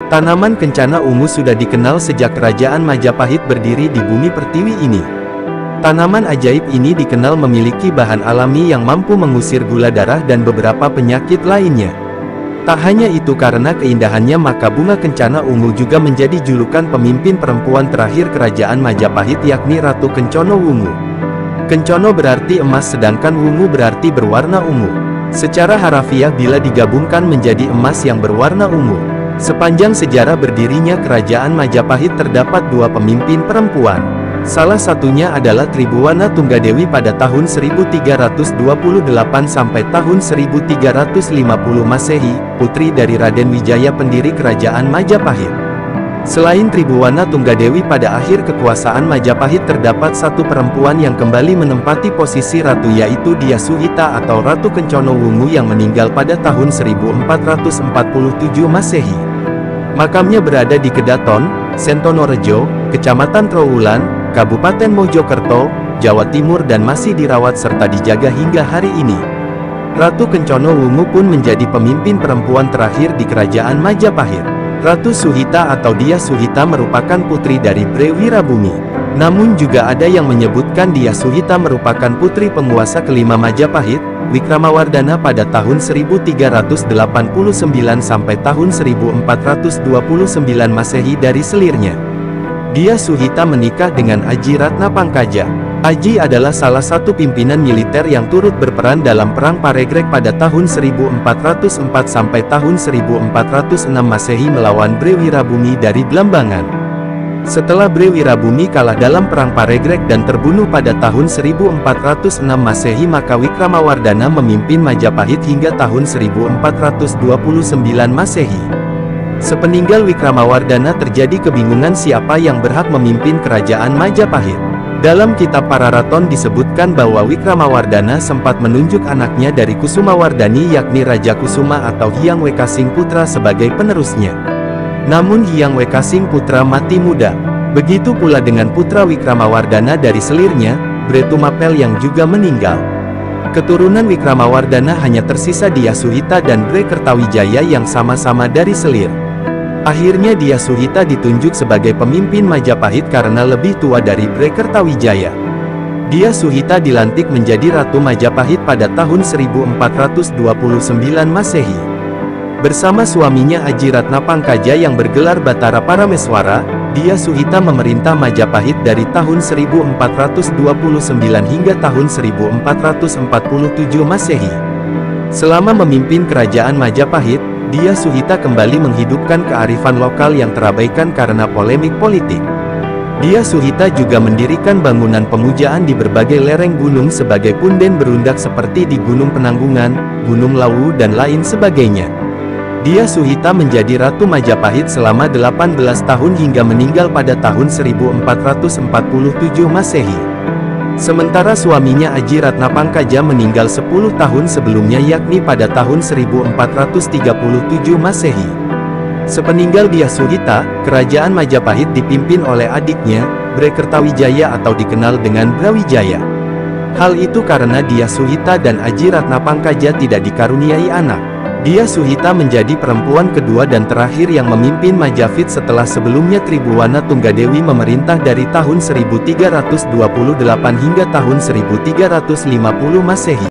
Tanaman kencana ungu sudah dikenal sejak Kerajaan Majapahit berdiri di bumi pertiwi ini. Tanaman ajaib ini dikenal memiliki bahan alami yang mampu mengusir gula darah dan beberapa penyakit lainnya. Tak hanya itu, karena keindahannya maka bunga kencana ungu juga menjadi julukan pemimpin perempuan terakhir Kerajaan Majapahit, yakni Ratu Kencono Wungu. Kencono berarti emas sedangkan wungu berarti berwarna ungu. Secara harafiah bila digabungkan menjadi emas yang berwarna ungu. Sepanjang sejarah berdirinya Kerajaan Majapahit terdapat dua pemimpin perempuan. Salah satunya adalah Tribhuwana Tunggadewi pada tahun 1328 sampai tahun 1350 Masehi, putri dari Raden Wijaya pendiri Kerajaan Majapahit. Selain Tribhuwana Tunggadewi, pada akhir kekuasaan Majapahit terdapat satu perempuan yang kembali menempati posisi ratu, yaitu Dyah Suhita atau Ratu Kencono Wungu yang meninggal pada tahun 1447 Masehi. Makamnya berada di Kedaton, Sentonorejo, Kecamatan Trowulan, Kabupaten Mojokerto, Jawa Timur dan masih dirawat serta dijaga hingga hari ini. Ratu Kencono Wungu pun menjadi pemimpin perempuan terakhir di Kerajaan Majapahit. Ratu Suhita atau Dyah Suhita merupakan putri dari Bre Wirabumi. Namun juga ada yang menyebutkan Dyah Suhita merupakan putri penguasa kelima Majapahit, Wikramawardhana pada tahun 1389 sampai tahun 1429 Masehi dari selirnya. Dyah Suhita menikah dengan Aji Ratna Pangkaja. Aji adalah salah satu pimpinan militer yang turut berperan dalam Perang Paregrek pada tahun 1404 sampai tahun 1406 Masehi melawan Bre Wirabumi dari Blambangan. Setelah Bre Wirabumi kalah dalam Perang Paregrek dan terbunuh pada tahun 1406 Masehi, maka Wikramawardhana memimpin Majapahit hingga tahun 1429 Masehi. Sepeninggal Wikramawardhana terjadi kebingungan siapa yang berhak memimpin Kerajaan Majapahit. Dalam kitab Pararaton disebutkan bahwa Wikramawardhana sempat menunjuk anaknya dari Kusumawardhani, yakni Raja Kusuma atau Hyang Wekasing Putra sebagai penerusnya. Namun Hyang Wekasing Putra mati muda. Begitu pula dengan putra Wikramawardhana dari selirnya, Bre Tumapel yang juga meninggal. Keturunan Wikramawardhana hanya tersisa Dyah Suhita dan Bre Kertawijaya yang sama-sama dari selir. Akhirnya Dyah Suhita ditunjuk sebagai pemimpin Majapahit karena lebih tua dari Bre Kertawijaya. Dyah Suhita dilantik menjadi Ratu Majapahit pada tahun 1429 Masehi. Bersama suaminya Aji Ratna Pangkaja yang bergelar Batara Parameswara, Dyah Suhita memerintah Majapahit dari tahun 1429 hingga tahun 1447 Masehi. Selama memimpin Kerajaan Majapahit, Dyah Suhita kembali menghidupkan kearifan lokal yang terabaikan karena polemik politik. Dyah Suhita juga mendirikan bangunan pemujaan di berbagai lereng gunung sebagai punden berundak seperti di Gunung Penanggungan, Gunung Lawu dan lain sebagainya. Dyah Suhita menjadi Ratu Majapahit selama 18 tahun hingga meninggal pada tahun 1447 Masehi. Sementara suaminya Aji Ratna Pangkaja meninggal 10 tahun sebelumnya, yakni pada tahun 1437 Masehi. Sepeninggal Dyah Suhita, Kerajaan Majapahit dipimpin oleh adiknya, Bre Kertawijaya atau dikenal dengan Brawijaya. Hal itu karena Dyah Suhita dan Aji Ratna Pangkaja tidak dikaruniai anak. Dyah Suhita menjadi perempuan kedua dan terakhir yang memimpin Majapahit setelah sebelumnya Tribhuwana Tunggadewi memerintah dari tahun 1328 hingga tahun 1350 Masehi.